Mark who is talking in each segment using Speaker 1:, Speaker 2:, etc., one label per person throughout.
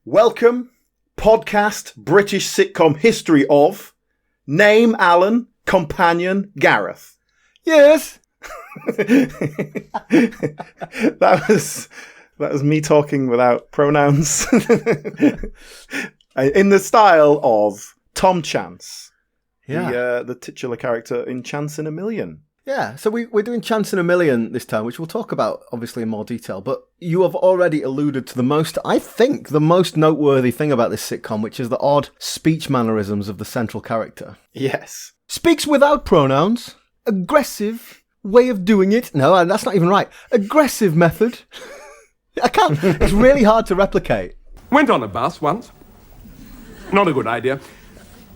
Speaker 1: Welcome, podcast British sitcom history of name Alan, companion Gareth.
Speaker 2: Yes.
Speaker 1: That was me talking without pronouns. In the style of Tom Chance, the titular character in Chance in a Million.
Speaker 2: Yeah, so we're doing Chance in a Million this time, which we'll talk about, obviously, in more detail. But you have already alluded to the most noteworthy thing about this sitcom, which is the odd speech mannerisms of the central character.
Speaker 1: Yes.
Speaker 2: Speaks without pronouns. Aggressive way of doing it. No, that's not even right. Aggressive method. I can't. It's really hard to replicate.
Speaker 3: Went on a bus once. Not a good idea.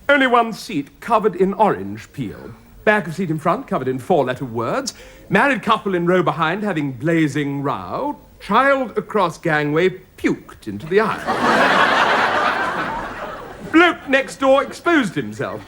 Speaker 3: Only one seat covered in orange peel. Back of seat in front, covered in 4-letter words. Married couple in row behind, having blazing row. Child across gangway, puked into the aisle. Bloke next door exposed himself.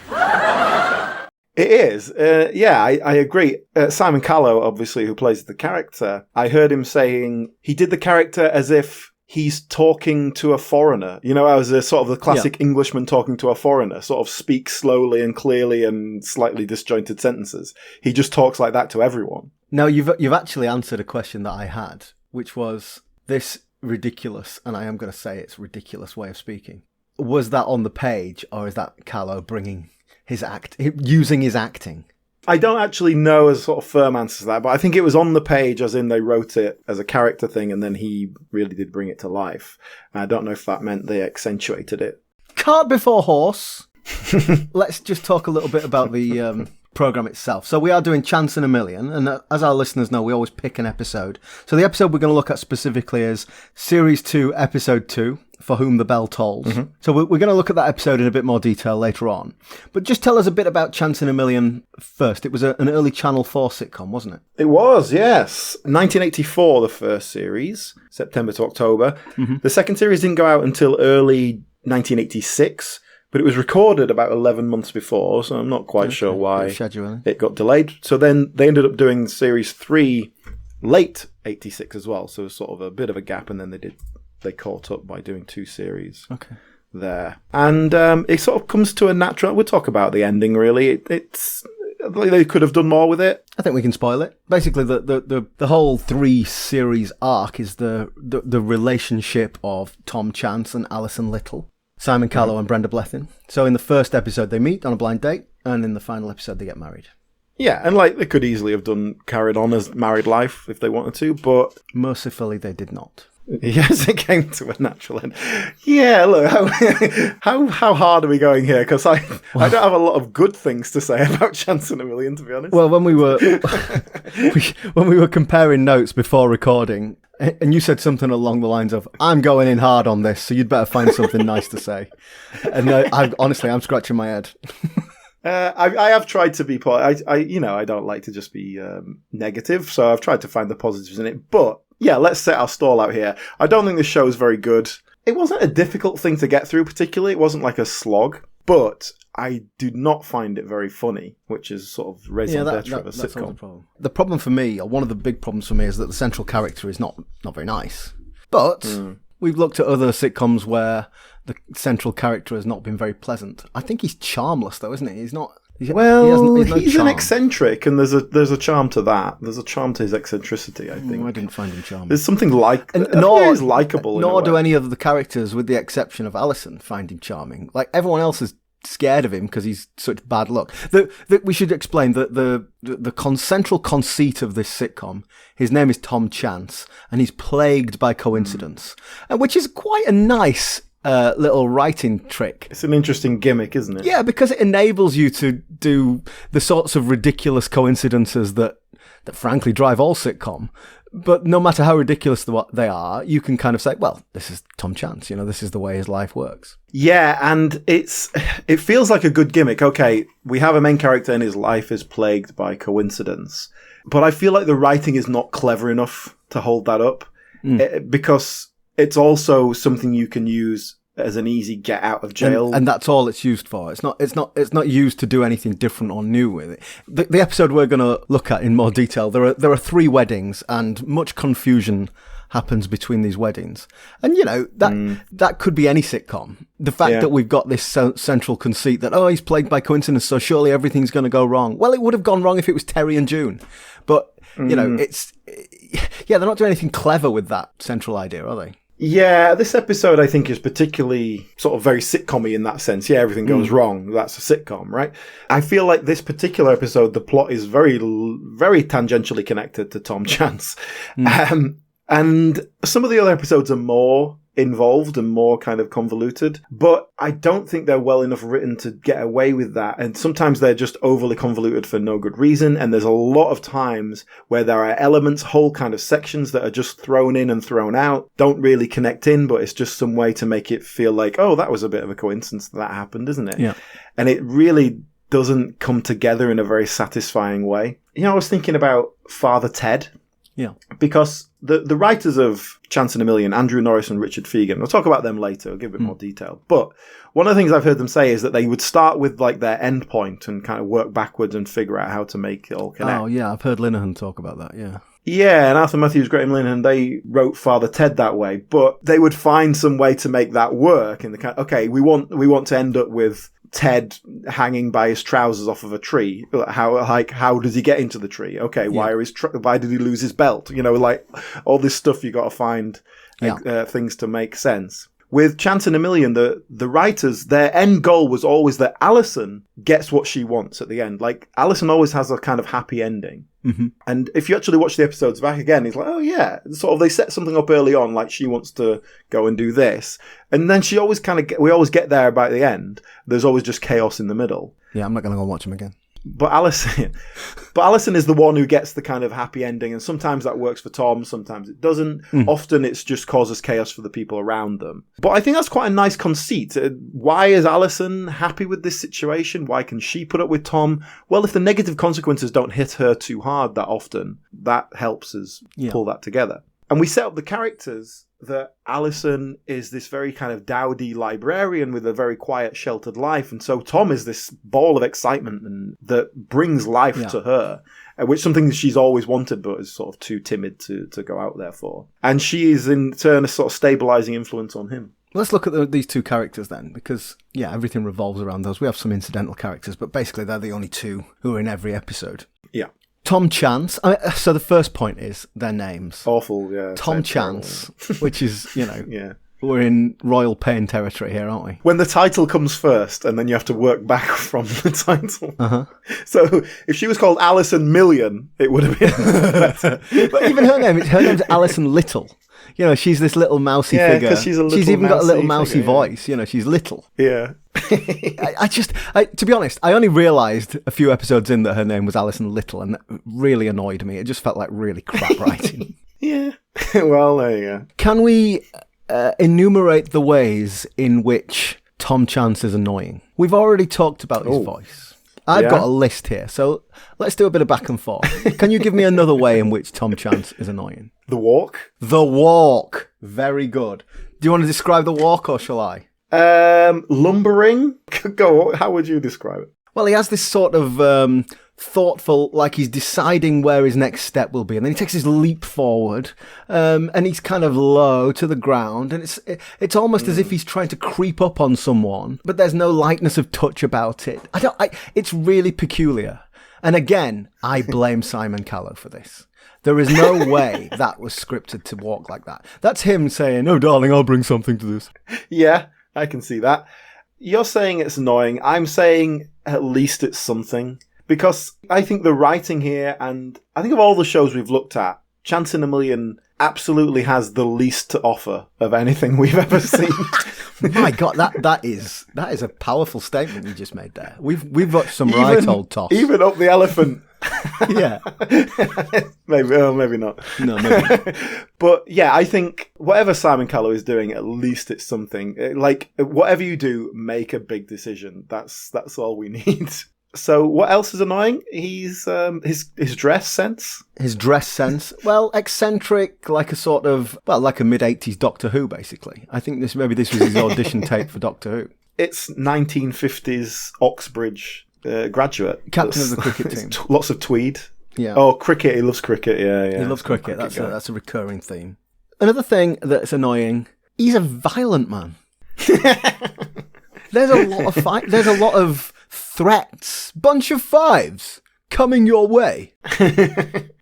Speaker 1: It is. I agree. Simon Callow, obviously, who plays the character, I heard him saying he did the character as if he's talking to a foreigner. You know, as a sort of the classic Englishman talking to a foreigner, sort of speaks slowly and clearly and slightly disjointed sentences. He just talks like that to everyone.
Speaker 2: Now, you've actually answered a question that I had, which was this ridiculous, and I am going to say it's ridiculous way of speaking. Was that on the page, or is that Callow bringing using his acting?
Speaker 1: I don't actually know a sort of firm answer to that, but I think it was on the page, as in they wrote it as a character thing, and then he really did bring it to life. And I don't know if that meant they accentuated it.
Speaker 2: Cart before horse. Let's just talk a little bit about the programme itself. So we are doing Chance in a Million, and as our listeners know, we always pick an episode. So the episode we're going to look at specifically is Series 2, Episode 2, For Whom the Bell Tolls. Mm-hmm. So we're going to look at that episode in a bit more detail later on. But just tell us a bit about Chance in a Million first. It was an early Channel 4 sitcom, wasn't it?
Speaker 1: It was, yes. 1984, the first series, September to October. Mm-hmm. The second series didn't go out until early 1986, but it was recorded about 11 months before, so I'm not quite sure why it got delayed. So then they ended up doing Series 3 late 86 as well, so it was sort of a bit of a gap, and then they caught up by doing 2 series there. And it sort of comes to a natural... We'll talk about the ending, really. It's they could have done more with it.
Speaker 2: I think we can spoil it. Basically, the whole 3-series arc is the relationship of Tom Chance and Alison Little, Simon Callow and Brenda Blethyn. So in the first episode, they meet on a blind date, and in the final episode, they get married. Yeah,
Speaker 1: and they could easily have carried on as married life if they wanted to, but...
Speaker 2: Mercifully, they did not.
Speaker 1: Yes, it came to a natural end. Yeah, look, how hard are we going here? Because I don't have a lot of good things to say about Chance in a Million, to be honest.
Speaker 2: Well, when we were comparing notes before recording, and you said something along the lines of, I'm going in hard on this, so you'd better find something nice to say. And honestly, I'm scratching my head.
Speaker 1: I have tried to be... I don't like to just be negative, so I've tried to find the positives in it, but... Yeah, let's set our stall out here. I don't think this show is very good. It wasn't a difficult thing to get through, particularly. It wasn't like a slog. But I do not find it very funny, which is sort of raison d'etre of a sitcom.
Speaker 2: The problem for me, or one of the big problems for me, is that the central character is not very nice. But we've looked at other sitcoms where the central character has not been very pleasant. I think he's charmless, though, isn't he? He's not...
Speaker 1: He's an eccentric, and there's a charm to that. There's a charm to his eccentricity, I think.
Speaker 2: I didn't find him charming.
Speaker 1: There's something like... he's likeable.
Speaker 2: Nor do any of the characters, with the exception of Alison, find him charming. Like, everyone else is scared of him because he's such bad luck. We should explain that the central conceit of this sitcom, his name is Tom Chance, and he's plagued by coincidence, which is quite a nice... little writing trick.
Speaker 1: It's an interesting gimmick, isn't it?
Speaker 2: Yeah, because it enables you to do the sorts of ridiculous coincidences that frankly drive all sitcom. But no matter how ridiculous they are, you can kind of say, well, this is Tom Chance, this is the way his life works.
Speaker 1: Yeah, and it feels like a good gimmick. Okay, we have a main character and his life is plagued by coincidence. But I feel like the writing is not clever enough to hold that up because it's also something you can use as an easy get out of jail.
Speaker 2: And that's all it's used for. It's not used to do anything different or new with it. The episode we're going to look at in more detail, there are 3 weddings and much confusion happens between these weddings. And, you know, that could be any sitcom. The fact that we've got this central conceit that, he's plagued by coincidence, so surely everything's going to go wrong. Well, it would have gone wrong if it was Terry and June. But, you know, they're not doing anything clever with that central idea, are they?
Speaker 1: Yeah, this episode I think is particularly sort of very sitcom-y in that sense. Yeah, everything goes wrong. That's a sitcom, right? I feel like this particular episode, the plot is very, very tangentially connected to Tom Chance. And some of the other episodes are more involved and more kind of convoluted, but I don't think they're well enough written to get away with that. And sometimes they're just overly convoluted for no good reason. And there's a lot of times where there are elements, whole kind of sections that are just thrown in and thrown out, don't really connect in, but it's just some way to make it feel like, that was a bit of a coincidence that happened, isn't it?
Speaker 2: Yeah.
Speaker 1: And it really doesn't come together in a very satisfying way. You know, I was thinking about Father Ted.
Speaker 2: Yeah.
Speaker 1: Because the writers of Chance in a Million, Andrew Norris and Richard Fegan, we'll talk about them later, I'll give a bit more detail. But one of the things I've heard them say is that they would start with like their end point and kind of work backwards and figure out how to make it all connect.
Speaker 2: Oh, yeah, I've heard Linehan talk about that, yeah.
Speaker 1: Yeah, and Arthur Matthews, Graham Linehan, they wrote Father Ted that way, but they would find some way to make that work in the kind we want to end up with Ted hanging by his trousers off of a tree. How does he get into the tree? Okay, why did he lose his belt? You know, like all this stuff you got to find things to make sense. With Chance in a Million, the writers, their end goal was always that Alison gets what she wants at the end. Like, Alison always has a kind of happy ending. Mm-hmm. And if you actually watch the episodes back again, it's like, oh yeah, sort of they set something up early on, like she wants to go and do this. And then she always we always get there by the end. There's always just chaos in the middle.
Speaker 2: Yeah, I'm not going to go watch them again.
Speaker 1: But Alison is the one who gets the kind of happy ending, and sometimes that works for Tom, sometimes it doesn't. Often it's just causes chaos for the people around them. But I think that's quite a nice conceit. Why is Alison happy with this situation? Why can she put up with Tom? Well, if the negative consequences don't hit her too hard that often, that helps us pull that together. And we set up the characters that Alison is this very kind of dowdy librarian with a very quiet, sheltered life. And so Tom is this ball of excitement and that brings life to her, which is something that she's always wanted but is sort of too timid to go out there for. And she is in turn a sort of stabilising influence on him.
Speaker 2: Let's look at these two characters then, because, everything revolves around those. We have some incidental characters, but basically they're the only two who are in every episode.
Speaker 1: Yeah.
Speaker 2: Tom Chance. So the first point is their names.
Speaker 1: Awful, yeah.
Speaker 2: Tom Chance, which is, we're in royal pain territory here, aren't we?
Speaker 1: When the title comes first, and then you have to work back from the title.
Speaker 2: Uh-huh.
Speaker 1: So if she was called Alison Million, it would have been better.
Speaker 2: But even her name's Alison Little. You know, she's this little mousy figure.
Speaker 1: She's
Speaker 2: even got a little mousy voice. You know, she's little.
Speaker 1: Yeah.
Speaker 2: To be honest, I only realised a few episodes in that her name was Alison Little, and that really annoyed me. It just felt like really crap writing.
Speaker 1: Yeah. Well, there you go.
Speaker 2: Can we enumerate the ways in which Tom Chance is annoying? We've already talked about his voice. I've got a list here, so let's do a bit of back and forth. Can you give me another way in which Tom Chance is annoying?
Speaker 1: The walk.
Speaker 2: The walk. Very good. Do you want to describe the walk, or shall I?
Speaker 1: Lumbering? Go. How would you describe it?
Speaker 2: Well, he has this sort of thoughtful, like he's deciding where his next step will be, and then he takes his leap forward, and he's kind of low to the ground, and it's almost as if he's trying to creep up on someone, but there's no lightness of touch about it. It's really peculiar. And again, I blame Simon Callow for this. There is no way that was scripted to walk like that. That's him saying, "Oh, darling, I'll bring something to this."
Speaker 1: Yeah, I can see that. You're saying it's annoying. I'm saying at least it's something. Because I think the writing here, and I think of all the shows we've looked at, Chance in a Million absolutely has the least to offer of anything we've ever seen.
Speaker 2: My God, that is a powerful statement you just made there. We've watched some right old toss.
Speaker 1: Even Up the Elephant.
Speaker 2: Yeah.
Speaker 1: maybe not.
Speaker 2: No, maybe not.
Speaker 1: But yeah, I think whatever Simon Callow is doing, at least it's something. Like, whatever you do, make a big decision. That's all we need. So what else is annoying? He's his dress sense.
Speaker 2: His dress sense. Well, eccentric, like a mid-80s Doctor Who, basically. I think this was his audition tape for Doctor Who.
Speaker 1: It's 1950s Oxbridge graduate.
Speaker 2: Captain of the cricket team.
Speaker 1: Lots of tweed.
Speaker 2: Yeah.
Speaker 1: Oh, cricket. He loves cricket. Yeah.
Speaker 2: He loves cricket. That's a recurring theme. Another thing that's annoying, he's a violent man. There's a lot of there's a lot of threats, bunch of fives coming your way.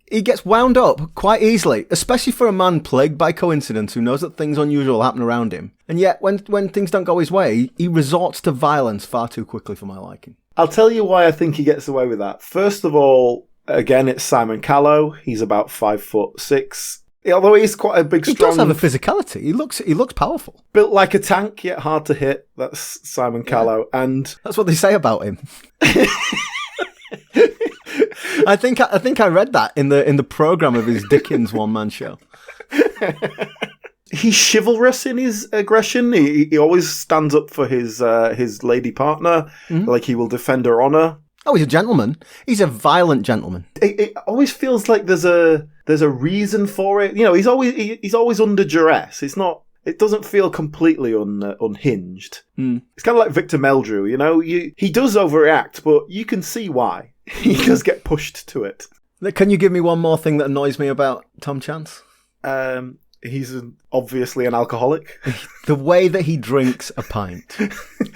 Speaker 2: He gets wound up quite easily, especially for a man plagued by coincidence who knows that things unusual happen around him. And yet, when things don't go his way, he resorts to violence far too quickly for my liking.
Speaker 1: I'll tell you why I think he gets away with that. First of all, again, it's Simon Callow. He's about 5'6". Although he's quite a big, strong...
Speaker 2: He does have a physicality. He looks powerful.
Speaker 1: Built like a tank, yet hard to hit. That's Simon Callow. And
Speaker 2: that's what they say about him. I think I read that in the program of his Dickens one-man show.
Speaker 1: He's chivalrous in his aggression. He always stands up for his lady partner. Mm-hmm. Like he will defend her honour.
Speaker 2: Oh, he's a gentleman. He's a violent gentleman.
Speaker 1: It always feels like there's a reason for it. You know, he's always under duress. It doesn't feel completely unhinged.
Speaker 2: Mm.
Speaker 1: It's kind of like Victor Meldrew. You know, he does overreact, but you can see why. He does get pushed to it.
Speaker 2: Can you give me one more thing that annoys me about Tom Chance?
Speaker 1: He's obviously an alcoholic.
Speaker 2: The way that he drinks a pint.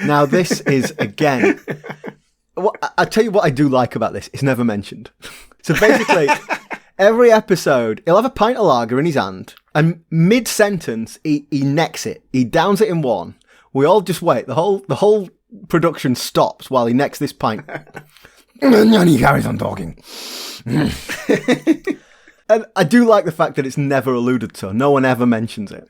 Speaker 2: Now, this is, again... I tell you what I do like about this. It's never mentioned. So basically, every episode, he'll have a pint of lager in his hand, and mid-sentence, he necks it. He downs it in one. We all just wait. The whole production stops while he necks this pint. And he carries on talking. And I do like the fact that it's never alluded to. No one ever mentions it.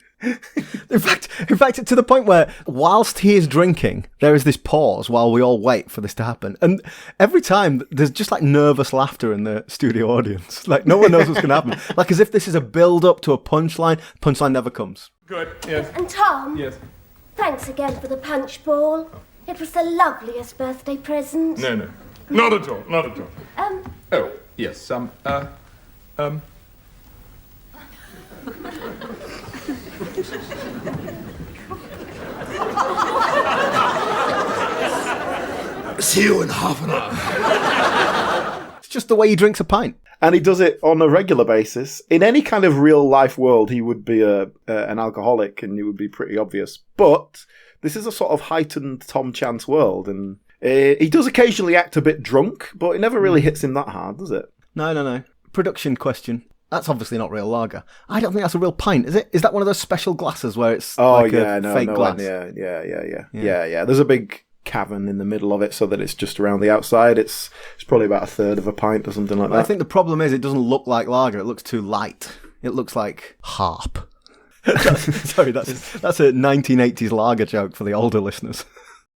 Speaker 2: In fact, to the point where whilst he is drinking, there is this pause while we all wait for this to happen. And every time, there's just like nervous laughter in the studio audience. Like no one knows what's going to happen. Like as if this is a build-up to a punchline. Punchline never comes.
Speaker 3: Good, yes.
Speaker 4: And Tom?
Speaker 3: Yes.
Speaker 4: Thanks again for the punch ball. It was the loveliest birthday present.
Speaker 3: No. Not at all, not at all. Oh, yes,
Speaker 5: See you in half an hour.
Speaker 2: It's just the way he drinks a pint.
Speaker 1: And he does it on a regular basis. In any kind of real life world, he would be an alcoholic and it would be pretty obvious. But this is a sort of heightened Tom Chance world. And he does occasionally act a bit drunk, but it never really hits him that hard, does it?
Speaker 2: No. Production question. That's obviously not real lager. I don't think that's a real pint, is it? Is that one of those special glasses where it's fake glass?
Speaker 1: Yeah. There's a big cavern in the middle of it so that it's just around the outside. It's probably about a third of a pint or something like that.
Speaker 2: I think the problem is it doesn't look like lager. It looks too light. It looks like harp. Sorry, that's a 1980s lager joke for the older listeners.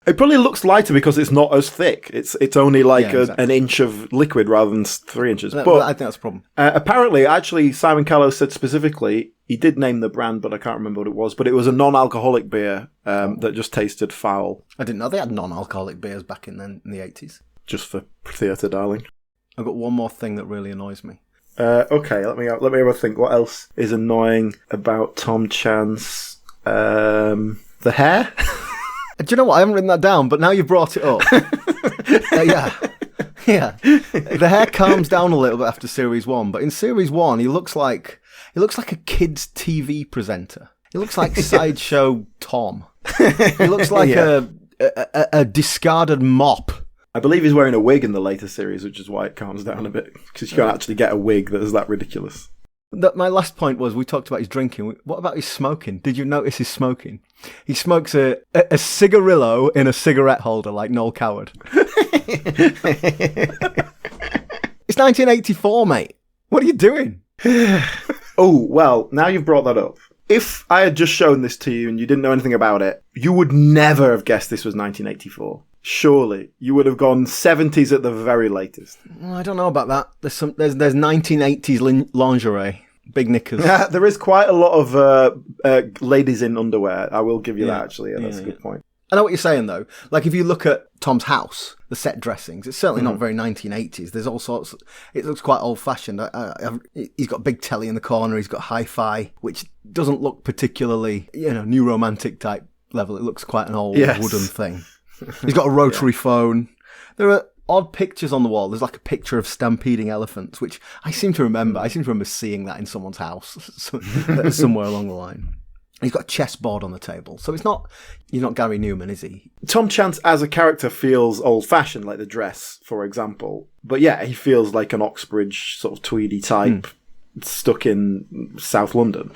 Speaker 1: It probably looks lighter because it's not as thick. It's only like an inch of liquid rather than 3 inches. But
Speaker 2: I think that's a problem.
Speaker 1: Apparently, actually, Simon Callow said specifically, he did name the brand, but I can't remember what it was, but it was a non-alcoholic beer that just tasted foul.
Speaker 2: I didn't know they had non-alcoholic beers back in the 80s.
Speaker 1: Just for theatre, darling.
Speaker 2: I've got one more thing that really annoys me.
Speaker 1: Okay, let me have a think. What else is annoying about Tom Chance? The hair?
Speaker 2: Do you know what? I haven't written that down, but now you've brought it up. Yeah. The hair calms down a little bit after series 1, but in series 1, he looks like a kid's TV presenter. He looks like Sideshow Tom. He looks like a discarded mop.
Speaker 1: I believe he's wearing a wig in the later series, which is why it calms down a bit, because you can't actually get a wig that is that ridiculous.
Speaker 2: My last point was, we talked about his drinking. What about his smoking? Did you notice his smoking? He smokes a cigarillo in a cigarette holder like Noel Coward. It's 1984, mate. What are you doing?
Speaker 1: Oh, well, now you've brought that up. If I had just shown this to you and you didn't know anything about it, you would never have guessed this was 1984. Surely. You would have gone 70s at the very latest.
Speaker 2: Well, I don't know about that. There's 1980s lingerie. Big knickers.
Speaker 1: There is quite a lot of ladies in underwear. I will give you that, actually. Yeah, that's a good point.
Speaker 2: I know what you're saying, though. Like, if you look at Tom's house, the set dressings, it's certainly not very 1980s. There's all sorts... It looks quite old-fashioned. He's got a big telly in the corner. He's got hi-fi, which doesn't look particularly, new romantic type level. It looks quite an old wooden thing. He's got a rotary phone. There are odd pictures on the wall. There's like a picture of stampeding elephants, which I seem to remember. I seem to remember seeing that in someone's house somewhere along the line. He's got a chessboard on the table. So he's not Gary Newman, is he?
Speaker 1: Tom Chance as a character feels old-fashioned, like the dress, for example. But yeah, he feels like an Oxbridge sort of tweedy type stuck in South London.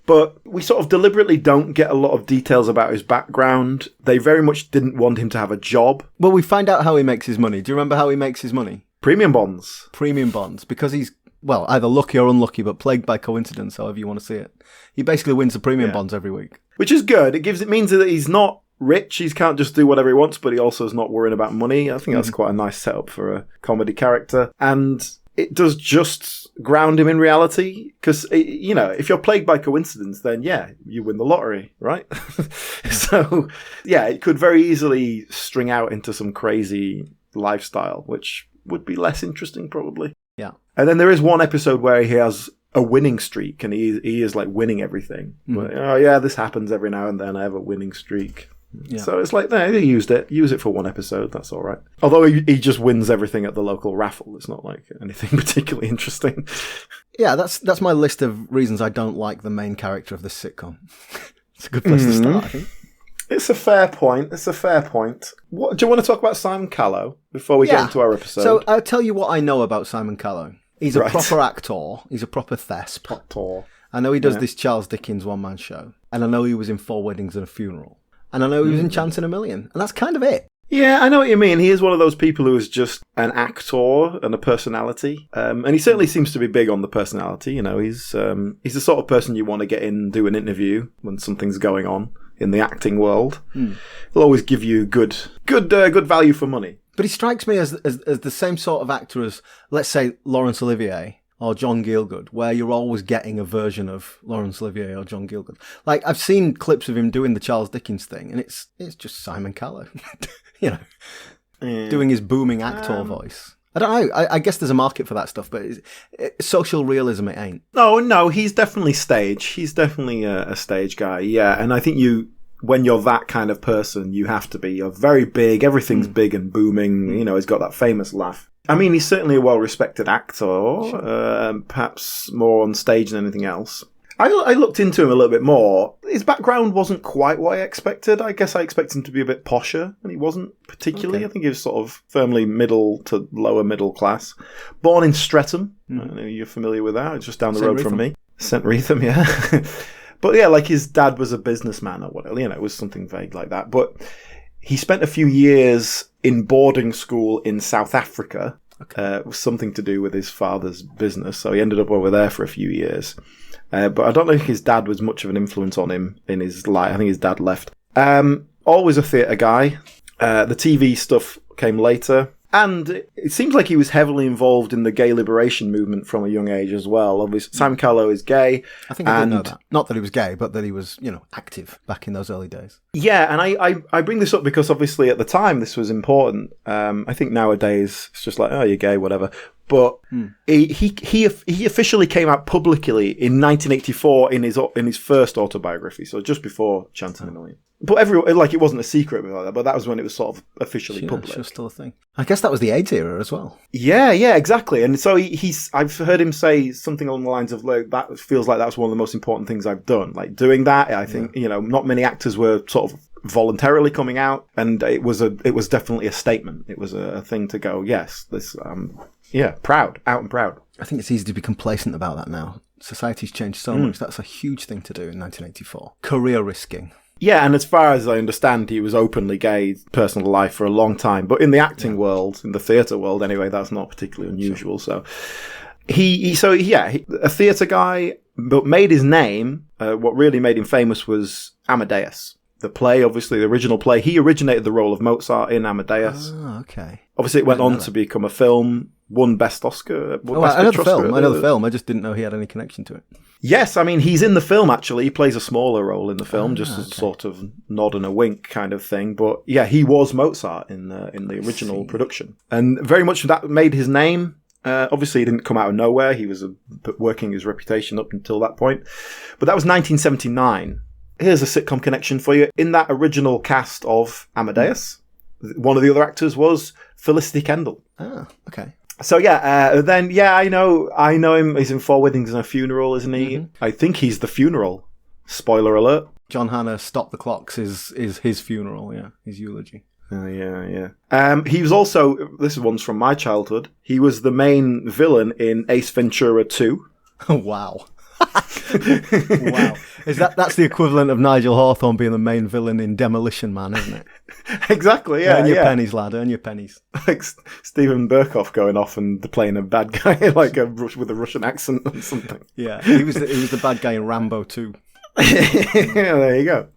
Speaker 1: But we sort of deliberately don't get a lot of details about his background. They very much didn't want him to have a job.
Speaker 2: Well, we find out how he makes his money. Do you remember how he makes his money?
Speaker 1: Premium bonds.
Speaker 2: Premium bonds. Because he's, well, either lucky or unlucky, but plagued by coincidence, however you want to see it. He basically wins the premium bonds every week. Which
Speaker 1: is good. It means that he's not rich. He can't just do whatever he wants, but he also is not worrying about money. I think that's quite a nice setup for a comedy character. And it does just ground him in reality. Because, if you're plagued by coincidence, then yeah, you win the lottery, right? So, yeah, it could very easily string out into some crazy lifestyle, which would be less interesting probably.
Speaker 2: Yeah.
Speaker 1: And then there is one episode where he has a winning streak and he is like winning everything. But, oh yeah, this happens every now and then. I have a winning streak. Yeah. So it's like, they use it for one episode. That's all right. Although he just wins everything at the local raffle. It's not like anything particularly interesting.
Speaker 2: Yeah, that's my list of reasons I don't like the main character of this sitcom. It's a good place to start, I think.
Speaker 1: It's a fair point. What, do you want to talk about Simon Callow before we get into our episode?
Speaker 2: So I'll tell you what I know about Simon Callow. He's a proper actor. He's a proper thesp. I know he does this Charles Dickens one-man show. And I know he was in 4 Weddings and a Funeral. And I know he was in Chance in a Million. And that's kind of it.
Speaker 1: Yeah, I know what you mean. He is one of those people who is just an actor and a personality. And he certainly seems to be big on the personality. He's the sort of person you want to get in, do an interview when something's going on in the acting world. He'll always give you good value for money.
Speaker 2: But he strikes me as the same sort of actor as, let's say, Laurence Olivier or John Gielgud, where you're always getting a version of Laurence Olivier or John Gielgud. Like, I've seen clips of him doing the Charles Dickens thing, and it's just Simon Callow, doing his booming actor voice. I don't know. I guess there's a market for that stuff, but social realism, it ain't.
Speaker 1: No, he's definitely stage. He's definitely a stage guy, yeah. And I think when you're that kind of person, you have to be. You're very big. Everything's big and booming. He's got that famous laugh. I mean, he's certainly a well-respected actor, perhaps more on stage than anything else. I looked into him a little bit more. His background wasn't quite what I expected. I guess I expected him to be a bit posher, and he wasn't particularly. Okay. I think he was sort of firmly middle to lower middle class. Born in Streatham. I know you're familiar with that. It's just down the road from me. St. Wreatham, yeah. But yeah, like his dad was a businessman or whatever. It was something vague like that. But he spent a few years in boarding school in South Africa. Okay. With something to do with his father's business. So he ended up over there for a few years. But I don't know if his dad was much of an influence on him in his life. I think his dad left. Always a theatre guy. The TV stuff came later. And it seems like he was heavily involved in the gay liberation movement from a young age as well. Obviously, Simon Callow is gay.
Speaker 2: I think I did know that. Not that he was gay, but that he was, active back in those early days.
Speaker 1: Yeah, and I bring this up because obviously at the time this was important. I think nowadays it's just like, oh, you're gay, whatever. But he officially came out publicly in 1984 in his first autobiography, so just before Chance in a Million. But it wasn't a secret before that, but that was when it was sort of officially public.
Speaker 2: Sure, still a thing. I guess that was the AIDS era as well.
Speaker 1: Yeah, exactly. And so I've heard him say something along the lines of, like, that feels like that's one of the most important things I've done. Like, doing that, I think, not many actors were sort of voluntarily coming out, and it was definitely a statement. It was a thing to go, yes, this, proud, out and proud.
Speaker 2: I think it's easy to be complacent about that now. Society's changed so much. That's a huge thing to do in 1984. Career risking.
Speaker 1: Yeah, and as far as I understand, he was openly gay, personal life for a long time. But in the acting world, in the theatre world anyway, that's not particularly unusual. Sure. So he a theatre guy, but made his name. What really made him famous was Amadeus. The play, obviously, the original play. He originated the role of Mozart in Amadeus.
Speaker 2: Oh, okay.
Speaker 1: Obviously, it went on to become a film, won Best Oscar.
Speaker 2: I know the film. I just didn't know he had any connection to it.
Speaker 1: Yes, I mean, he's in the film, actually. He plays a smaller role in the film, just a sort of nod and a wink kind of thing. But yeah, he was Mozart in the original production. And very much that made his name. Obviously, he didn't come out of nowhere. He was working his reputation up until that point. But that was 1979. Here's a sitcom connection for you. In that original cast of Amadeus, One of the other actors was Felicity Kendall.
Speaker 2: Ah, okay.
Speaker 1: So I know him. He's in Four Weddings and a Funeral, isn't he? Mm-hmm. I think he's the funeral. Spoiler alert.
Speaker 2: John Hannah, Stop the Clocks is his funeral, his eulogy.
Speaker 1: Yeah. He was also, this one's from my childhood, he was the main villain in Ace Ventura 2.
Speaker 2: Wow. Wow. That's the equivalent of Nigel Hawthorne being the main villain in Demolition Man, isn't it?
Speaker 1: Exactly, yeah.
Speaker 2: Earn your pennies, lad, earn your pennies.
Speaker 1: Like Stephen Burkoff going off and playing a bad guy with a Russian accent or something.
Speaker 2: Yeah, he was the bad guy in Rambo 2.
Speaker 1: There you go.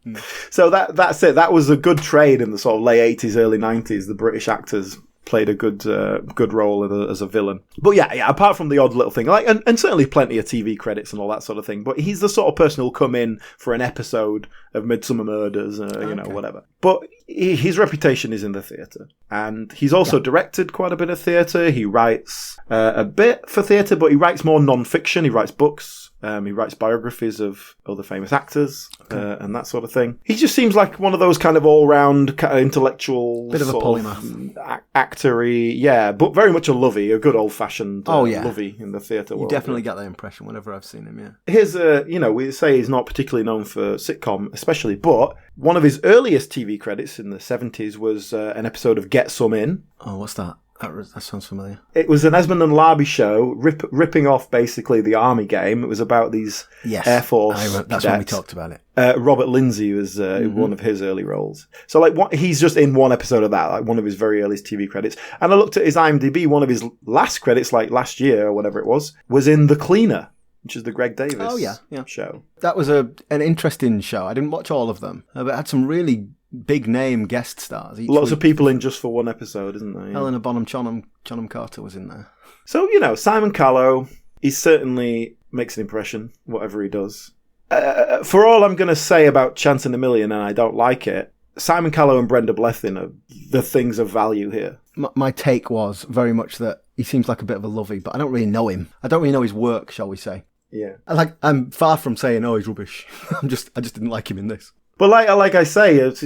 Speaker 1: So that's it. That was a good trade in the sort of late 80s, early 90s. The British actors played a good role as a villain. But yeah. Apart from the odd little thing, and certainly plenty of TV credits and all that sort of thing. But he's the sort of person who'll come in for an episode of Midsummer Murders, whatever. But his reputation is in the theatre, and he's also directed quite a bit of theatre. He writes a bit for theatre, but he writes more non-fiction. He writes books. He writes biographies of other famous actors and that sort of thing. He just seems like one of those kind of all-round kind of intellectual...
Speaker 2: Bit of a polymath.
Speaker 1: Actory, but very much a lovey, a good old-fashioned lovey in the theatre world.
Speaker 2: You definitely get that impression whenever I've seen him, yeah.
Speaker 1: Here's we say he's not particularly known for sitcom, especially, but one of his earliest TV credits in the 70s was an episode of Get Some In.
Speaker 2: Oh, what's that? That sounds familiar.
Speaker 1: It was an Esmond and Larby show, ripping off basically the army game. It was about these Air Force
Speaker 2: that's when we talked about it.
Speaker 1: Robert Lindsay was one of his early roles. So he's just in one episode of that, like one of his very earliest TV credits. And I looked at his IMDb, one of his last credits, like last year or whatever it was in The Cleaner, which is the Greg Davis show. That
Speaker 2: was an interesting show. I didn't watch all of them, but it had some really big name guest stars.
Speaker 1: Lots of people in just for one episode, isn't there? Yeah.
Speaker 2: Helena Bonham Carter was in there.
Speaker 1: So, Simon Callow, he certainly makes an impression, whatever he does. For all I'm going to say about Chance in a Million, and I don't like it, Simon Callow and Brenda Blethyn are the things of value here.
Speaker 2: My take was very much that he seems like a bit of a lovey, but I don't really know him. I don't really know his work, shall we say.
Speaker 1: Yeah.
Speaker 2: I'm far from saying, he's rubbish. I just didn't like him in this.
Speaker 1: But like I say, at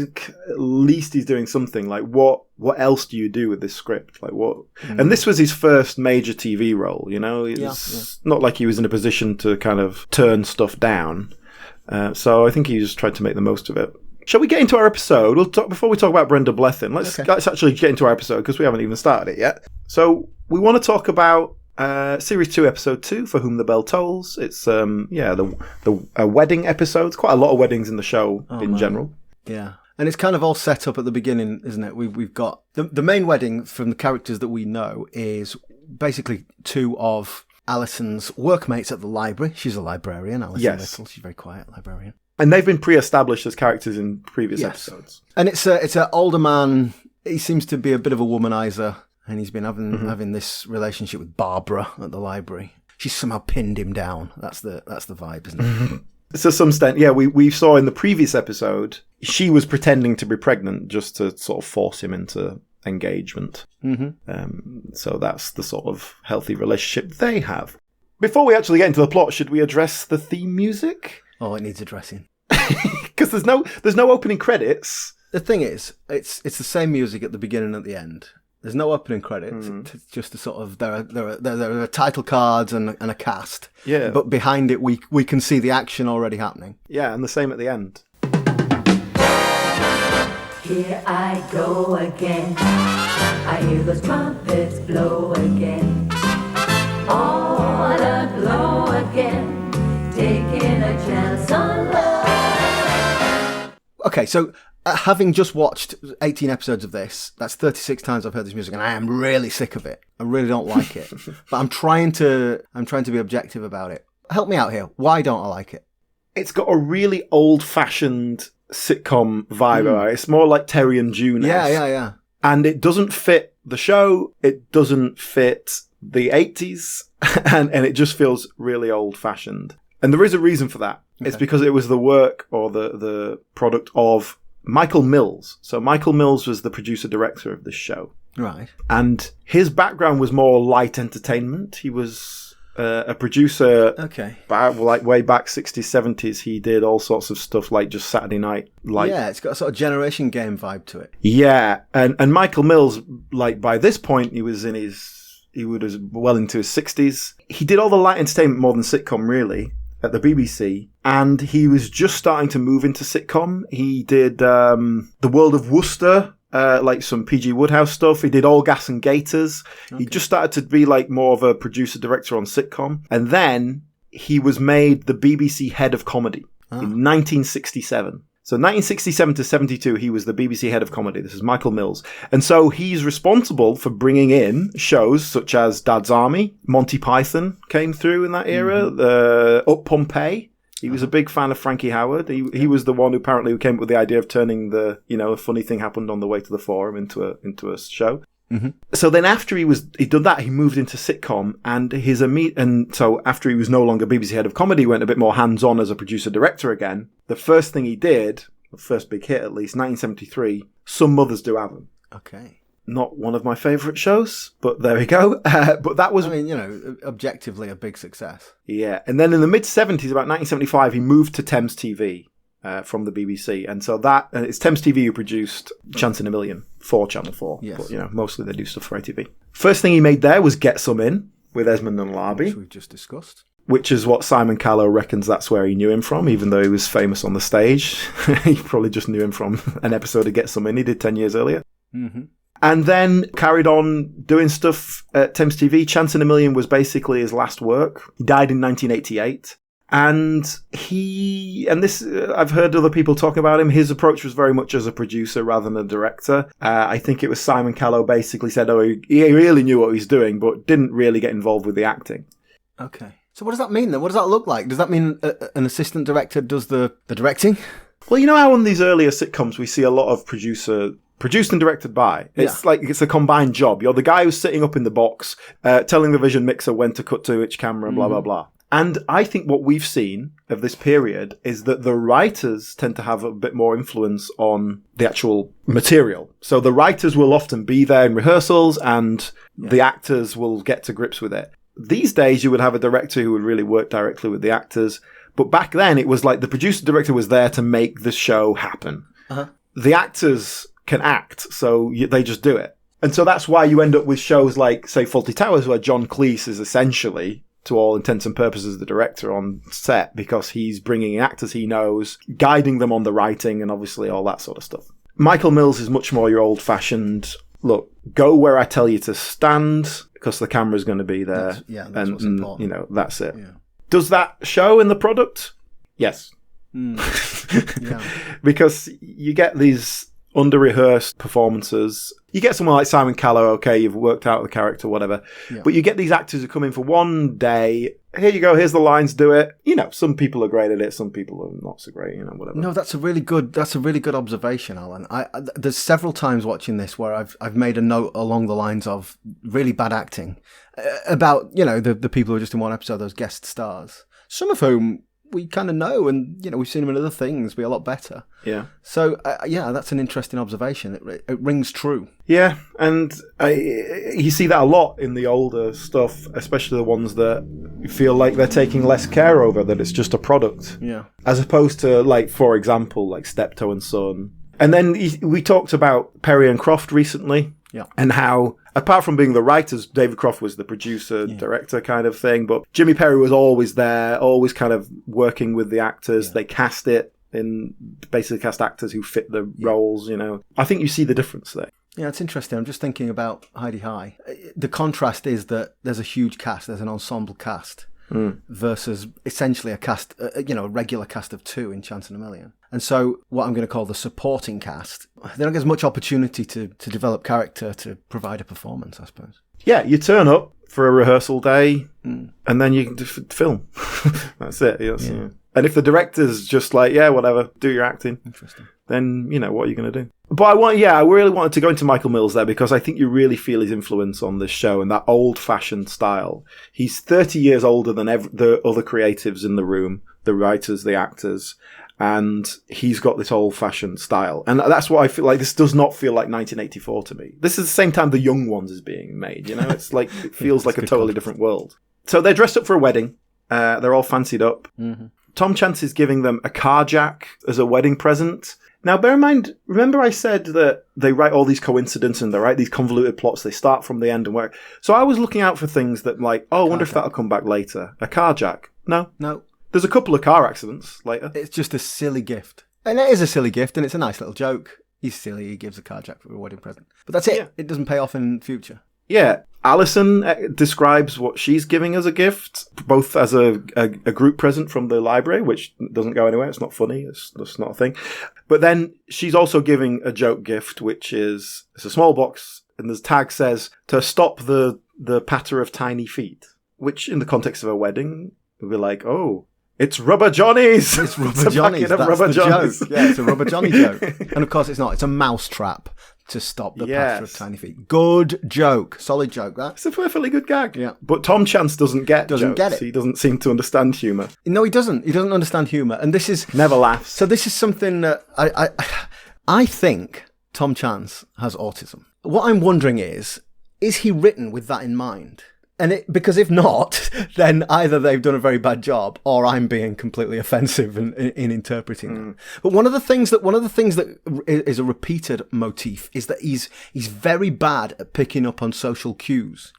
Speaker 1: least he's doing something. Like, what else do you do with this script? Like, what? And this was his first major TV role, It's not like he was in a position to kind of turn stuff down. So I think he just tried to make the most of it. Shall we get into our episode? Before we talk about Brenda Blethyn, let's actually get into our episode because we haven't even started it yet. So we want to talk about Series 2, Episode 2, For Whom the Bell Tolls. It's the wedding episodes. Quite a lot of weddings in the show general.
Speaker 2: Yeah. And it's kind of all set up at the beginning, isn't it? We've got the main wedding from the characters that we know is basically two of Alison's workmates at the library. She's a librarian, Alison Little. She's a very quiet librarian.
Speaker 1: And they've been pre-established as characters in previous episodes.
Speaker 2: And it's an older man. He seems to be a bit of a womanizer. And he's been having this relationship with Barbara at the library. She's somehow pinned him down. That's the vibe, isn't it?
Speaker 1: To some extent, we saw in the previous episode, she was pretending to be pregnant just to sort of force him into engagement. So that's the sort of healthy relationship they have. Before we actually get into the plot, should we address the theme music?
Speaker 2: Oh, it needs addressing.
Speaker 1: Because there's no opening credits.
Speaker 2: The thing is, it's the same music at the beginning and at the end. There's no opening credits. It's just a sort of there are title cards and a cast.
Speaker 1: Yeah.
Speaker 2: But behind it, we can see the action already happening.
Speaker 1: Yeah, and the same at the end.
Speaker 6: Here I go again. I hear those trumpets blow again. All aglow again. Taking a chance on love.
Speaker 2: Okay, so having just watched 18 episodes of this, that's 36 times I've heard this music, and I am really sick of it. I really don't like it. But I'm trying to be objective about it. Help me out here. Why don't I like it?
Speaker 1: It's got a really old-fashioned sitcom vibe. Right? It's more like Terry and June.
Speaker 2: Yeah.
Speaker 1: And it doesn't fit the show. It doesn't fit the 80s. and it just feels really old-fashioned. And there is a reason for that. Okay. It's because it was the work or the product of Michael Mills. So Michael Mills was the producer-director of this show.
Speaker 2: Right.
Speaker 1: And his background was more light entertainment. He was a producer.
Speaker 2: Okay.
Speaker 1: Like way back 60s, 70s, he did all sorts of stuff like just Saturday Night.
Speaker 2: Yeah, it's got a sort of Generation Game vibe to it.
Speaker 1: Yeah, and Michael Mills, like by this point, he was well into his 60s. He did all the light entertainment more than sitcom, really, at the BBC, and he was just starting to move into sitcom. He did The World of Worcester, like some PG Woodhouse stuff. He did All Gas and Gators. Okay. He just started to be like more of a producer-director on sitcom. And then he was made the BBC head of comedy in 1967. So 1967 to 72, he was the BBC head of comedy. This is Michael Mills. And so he's responsible for bringing in shows such as Dad's Army. Monty Python came through in that era. Up Pompeii. He was a big fan of Frankie Howard. He was the one who apparently came up with the idea of turning a funny thing happened on the way to the forum into a show. Mm-hmm. So then after he'd done that, he moved into sitcom, and so after he was no longer BBC head of comedy, he went a bit more hands-on as a producer-director again. The first thing he did, the first big hit at least, 1973, Some Mothers Do Have 'Em.
Speaker 2: Okay.
Speaker 1: Not one of my favourite shows, but there we go. But that was...
Speaker 2: objectively a big success.
Speaker 1: Yeah. And then in the mid-70s, about 1975, he moved to Thames TV from the BBC. And so it's Thames TV who produced Chance in a Million for Channel 4.
Speaker 2: Yes.
Speaker 1: But, mostly they do stuff for ITV. First thing he made there was Get Some In with Esmond and Larby.
Speaker 2: Which we've just discussed.
Speaker 1: Which is what Simon Callow reckons that's where he knew him from, even though he was famous on the stage. He probably just knew him from an episode of Get Some In he did 10 years earlier. Mm-hmm. And then carried on doing stuff at Thames TV. Chance in a Million was basically his last work. He died in 1988. And I've heard other people talk about him. His approach was very much as a producer rather than a director. I think it was Simon Callow basically said, he really knew what he was doing, but didn't really get involved with the acting.
Speaker 2: Okay. So what does that mean then? What does that look like? Does that mean an assistant director does the directing?
Speaker 1: Well, you know how on these earlier sitcoms we see a lot of produced and directed by. It's like it's a combined job. You're the guy who's sitting up in the box, telling the vision mixer when to cut to which camera, blah, blah, blah. And I think what we've seen of this period is that the writers tend to have a bit more influence on the actual material. So the writers will often be there in rehearsals and the actors will get to grips with it. These days, you would have a director who would really work directly with the actors. But back then, it was like the producer-director was there to make the show happen. Uh-huh. The actors can act, so they just do it. And so that's why you end up with shows like, say, Fawlty Towers, where John Cleese is essentially, to all intents and purposes, the director on set, because he's bringing in actors he knows, guiding them on the writing, and obviously all that sort of stuff. Michael Mills is much more your old-fashioned, look, go where I tell you to stand, because the camera's going to be there.
Speaker 2: That's what's important.
Speaker 1: That's it. Yeah. Does that show in the product? Yes. Because you get these under-rehearsed performances. You get someone like Simon Callow, okay, you've worked out the character, whatever. Yeah. But you get these actors who come in for one day. Here you go, here's the lines, do it. Some people are great at it, some people are not so great, whatever.
Speaker 2: No, that's a really good observation, Alan. There's several times watching this where I've made a note along the lines of really bad acting about, the people who are just in one episode, those guest stars. Some of whom we kind of know, and we've seen them in other things be a lot better. Yeah. So that's an interesting observation. It rings true.
Speaker 1: Yeah, and you see that a lot in the older stuff, especially the ones that feel like they're taking less care over, that it's just a product.
Speaker 2: Yeah.
Speaker 1: As opposed to, like, for example, like Steptoe and Son. And then we talked about Perry and Croft recently.
Speaker 2: Yeah.
Speaker 1: And how, apart from being the writers, David Croft was the producer, director kind of thing, but Jimmy Perry was always there, always kind of working with the actors. Yeah. They cast actors who fit the roles, I think you see the difference there.
Speaker 2: Yeah, it's interesting. I'm just thinking about Heidi High. The contrast is that there's a huge cast, there's an ensemble cast. Versus essentially a cast, a regular cast of two in Chance in a Million. And so what I'm going to call the supporting cast, they don't get as much opportunity to develop character to provide a performance, I suppose.
Speaker 1: Yeah, you turn up for a rehearsal day and then you can film. That's it. Yeah. And if the director's just like, whatever, do your acting.
Speaker 2: Interesting.
Speaker 1: Then, what are you going to do? But I really wanted to go into Michael Mills there because I think you really feel his influence on this show and that old-fashioned style. He's 30 years older than the other creatives in the room, the writers, the actors, and he's got this old-fashioned style. And that's what I feel like. This does not feel like 1984 to me. This is the same time The Young Ones is being made, It's like, it feels like a totally different world. So they're dressed up for a wedding. They're all fancied up.
Speaker 2: Mm-hmm.
Speaker 1: Tom Chance is giving them a car jack as a wedding present. Now, bear in mind, remember I said that they write all these coincidences and they write these convoluted plots. They start from the end and work. So I was looking out for things that like, I wonder if that'll come back later. A car jack. No. There's a couple of car accidents later.
Speaker 2: It's just a silly gift. And it is a silly gift and it's a nice little joke. He's silly, he gives a car jack for a wedding present. But that's it. Yeah. It doesn't pay off in future.
Speaker 1: Yeah. Alison describes what she's giving as a gift, both as a group present from the library, which doesn't go anywhere. It's not funny. That's not a thing. But then she's also giving a joke gift, which is it's a small box, and the tag says, to stop the patter of tiny feet, which in the context of a wedding, would be like, oh, it's Rubber Johnnies.
Speaker 2: It's Rubber Johnnies. That's
Speaker 1: Rubber
Speaker 2: the
Speaker 1: Johnnies.
Speaker 2: joke. Yeah, it's a Rubber Johnny joke. And of course it's not. It's a mouse trap to stop the patter of tiny feet. Good joke. Solid joke, that.
Speaker 1: It's a perfectly good gag.
Speaker 2: Yeah.
Speaker 1: But Tom Chance doesn't get
Speaker 2: it.
Speaker 1: He doesn't seem to understand humour.
Speaker 2: No, he doesn't. He doesn't understand humour. And this is...
Speaker 1: Never laughs.
Speaker 2: So this is something that I think Tom Chance has autism. What I'm wondering is he written with that in mind? Because if not, then either they've done a very bad job, or I'm being completely offensive in interpreting them. But one of the things that is a repeated motif is that he's very bad at picking up on social cues.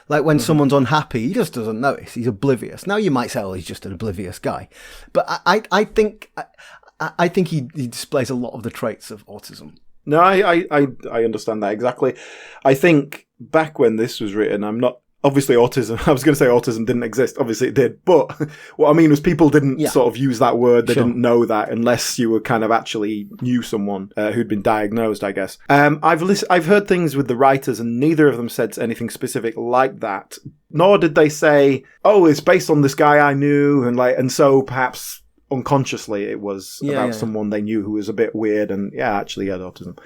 Speaker 2: Like when someone's unhappy, he just doesn't notice. He's oblivious. Now you might say, "Oh, he's just an oblivious guy," but I think he displays a lot of the traits of autism.
Speaker 1: No, I understand that exactly. I think back when this was written, obviously autism, I was going to say autism didn't exist. Obviously it did. But what I mean was people didn't sort of use that word. They didn't know that unless you were kind of actually knew someone who'd been diagnosed, I guess. I've heard things with the writers and neither of them said anything specific like that. Nor did they say, oh, it's based on this guy I knew. And so perhaps unconsciously it was about someone they knew who was a bit weird and actually had autism.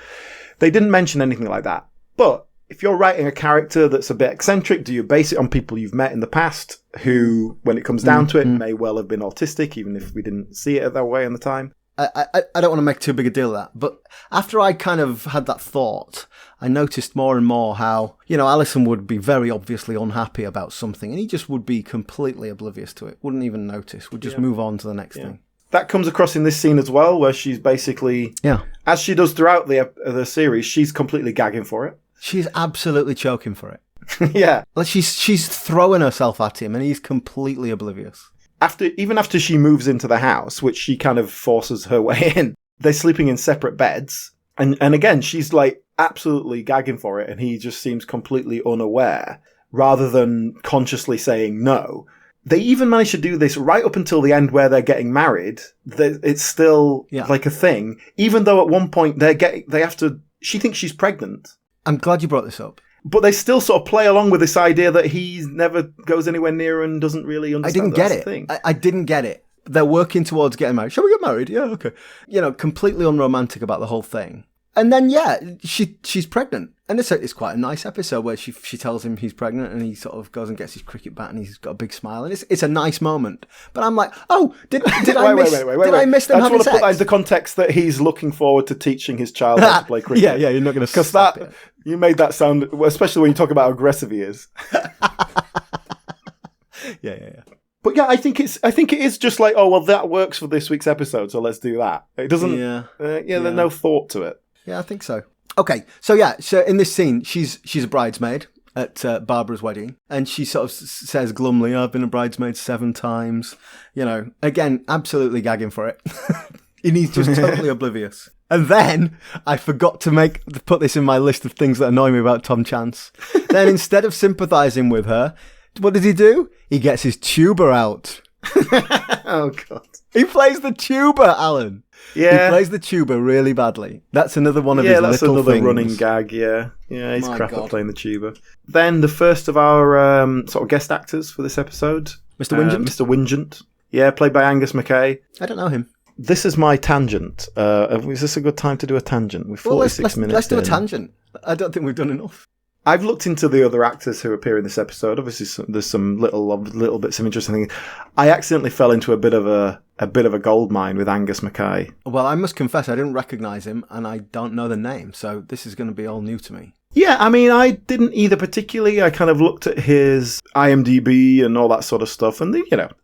Speaker 1: They didn't mention anything like that. But if you're writing a character that's a bit eccentric, do you base it on people you've met in the past who, when it comes down to it, may well have been autistic, even if we didn't see it that way in the time?
Speaker 2: I don't want to make too big a deal of that, but after I kind of had that thought, I noticed more and more how, Alison would be very obviously unhappy about something, and he just would be completely oblivious to it, wouldn't even notice, would just move on to the next thing.
Speaker 1: That comes across in this scene as well, where she's basically, as she does throughout the series, she's completely gagging for it.
Speaker 2: She's absolutely choking for it.
Speaker 1: Yeah.
Speaker 2: Like she's throwing herself at him and he's completely oblivious.
Speaker 1: Even after she moves into the house, which she kind of forces her way in, they're sleeping in separate beds. And again, she's like absolutely gagging for it and he just seems completely unaware rather than consciously saying no. They even manage to do this right up until the end where they're getting married. It's still like a thing, even though at one point she thinks she's pregnant.
Speaker 2: I'm glad you brought this up.
Speaker 1: But they still sort of play along with this idea that he never goes anywhere near and doesn't really understand.
Speaker 2: I didn't get it. They're working towards getting married. Shall we get married? Yeah, okay. Completely unromantic about the whole thing. And then, she's pregnant. And it's quite a nice episode where she tells him he's pregnant and he sort of goes and gets his cricket bat and he's got a big smile. And it's a nice moment. But I'm like, oh, did I miss them having sex? I just want to put that into context that he's looking forward to teaching his child how to play cricket.
Speaker 1: Yeah, you're not going to stop it. You made that sound, especially when you talk about how aggressive he is.
Speaker 2: Yeah.
Speaker 1: But I think it is just like, oh, well, that works for this week's episode, so let's do that. It doesn't, there's no thought to it.
Speaker 2: Yeah, I think so. Okay, so in this scene, she's a bridesmaid at Barbara's wedding, and she sort of says glumly, I've been a bridesmaid 7 times. Again, absolutely gagging for it. And he's just totally oblivious. And then I forgot to put this in my list of things that annoy me about Tom Chance. Then instead of sympathising with her, what does he do? He gets his tuba out.
Speaker 1: Oh, God.
Speaker 2: He plays the tuba, Alan.
Speaker 1: Yeah.
Speaker 2: He plays the tuba really badly. That's another one of his little things. Yeah, that's another
Speaker 1: running gag, yeah. Yeah, he's crap at playing the tuba. Then the first of our sort of guest actors for this episode.
Speaker 2: Mr. Wingent?
Speaker 1: Mr. Wingent. Yeah, played by Angus Mackay.
Speaker 2: I don't know him.
Speaker 1: This is my tangent. Is this a good time to do a tangent? We're 46 minutes
Speaker 2: Let's do a tangent. I don't think we've done enough.
Speaker 1: I've looked into the other actors who appear in this episode. Obviously, there's some little bits of interesting things. I accidentally fell into a bit of a gold mine with Angus Mackay.
Speaker 2: Well, I must confess, I didn't recognise him, and I don't know the name, so this is going to be all new to me.
Speaker 1: Yeah, I mean, I didn't either particularly. I kind of looked at his IMDb and all that sort of stuff, and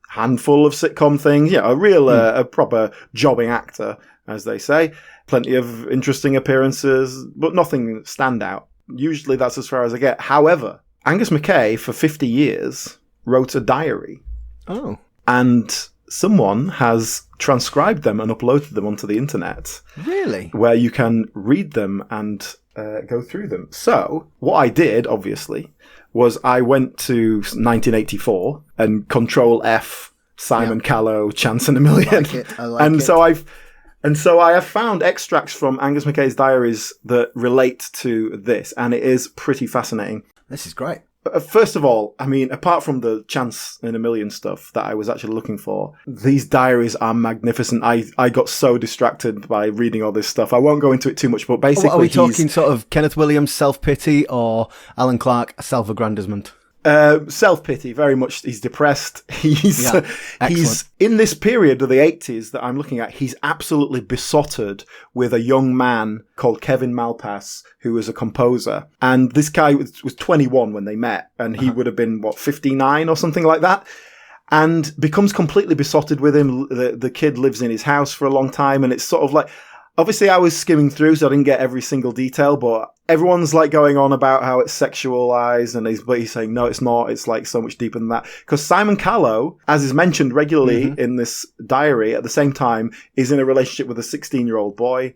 Speaker 1: handful of sitcom things. A real, a proper jobbing actor, as they say. Plenty of interesting appearances, but nothing standout. Usually that's as far as I get. However, Angus Mackay, for 50 years, wrote a diary.
Speaker 2: Oh.
Speaker 1: And someone has transcribed them and uploaded them onto the internet.
Speaker 2: Really?
Speaker 1: Where you can read them and go through them. So, what I did, obviously, was I went to 1984 and Control F, Simon Callow, Chance in a Million.
Speaker 2: I like it.
Speaker 1: So I have found extracts from Angus Mackay's diaries that relate to this, and it is pretty fascinating.
Speaker 2: This is great.
Speaker 1: First of all, I mean, apart from the Chance in a Million stuff that I was actually looking for, these diaries are magnificent. I got so distracted by reading all this stuff. I won't go into it too much, but basically,
Speaker 2: are we talking sort of Kenneth Williams self-pity or Alan Clark self-aggrandizement?
Speaker 1: Self-pity, very much. He's depressed. He's in this period of the 80s that I'm looking at. He's absolutely besotted with a young man called Kevin Malpass, who was a composer. And this guy was 21 when they met, and he would have been, 59 or something like that. And becomes completely besotted with him. The kid lives in his house for a long time, and it's sort of like, obviously I was skimming through, so I didn't get every single detail, but everyone's like going on about how it's sexualized, and he's saying, no, it's not. It's like so much deeper than that. Because Simon Callow, as is mentioned regularly in this diary, at the same time, is in a relationship with a 16-year-old boy.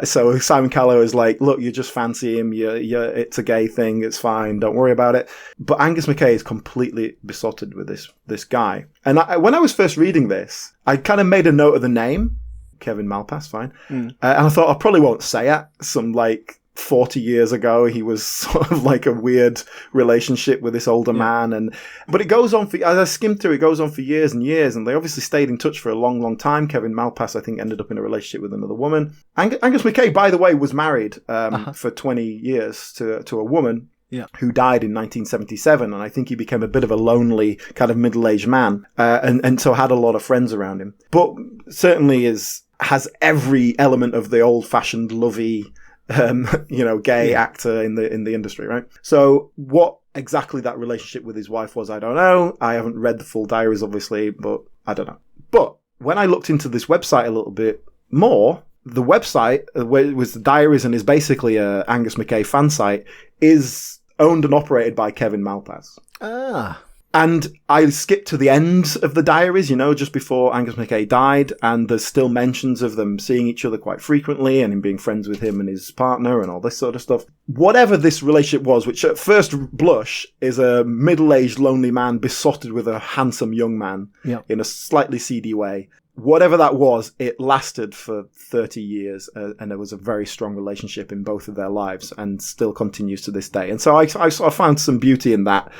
Speaker 1: So Simon Callow is like, look, you just fancy him. It's a gay thing. It's fine. Don't worry about it. But Angus Mackay is completely besotted with this guy. And when I was first reading this, I kind of made a note of the name. Kevin Malpass, fine. And I thought I probably won't say it. Some 40 years ago, he was sort of like a weird relationship with this older man. But it goes on as I skimmed through, it goes on for years and years, and they obviously stayed in touch for a long, long time. Kevin Malpass, I think, ended up in a relationship with another woman. Angus Mackay, by the way, was married for 20 years to a woman who died in 1977, and I think he became a bit of a lonely kind of middle-aged man, and so had a lot of friends around him. But certainly has every element of the old-fashioned lovey, gay actor in the industry, right? So what exactly that relationship with his wife was, I don't know. I haven't read the full diaries, obviously, but I don't know. But when I looked into this website a little bit more, the website, where it was the diaries and is basically a Angus Mackay fan site, is owned and operated by Kevin Malpass. And I skipped to the end of the diaries, just before Angus Mackay died, and there's still mentions of them seeing each other quite frequently and him being friends with him and his partner and all this sort of stuff. Whatever this relationship was, which at first blush is a middle-aged lonely man besotted with a handsome young man in a slightly seedy way. Whatever that was, it lasted for 30 years, and there was a very strong relationship in both of their lives, and still continues to this day. And so I found some beauty in that,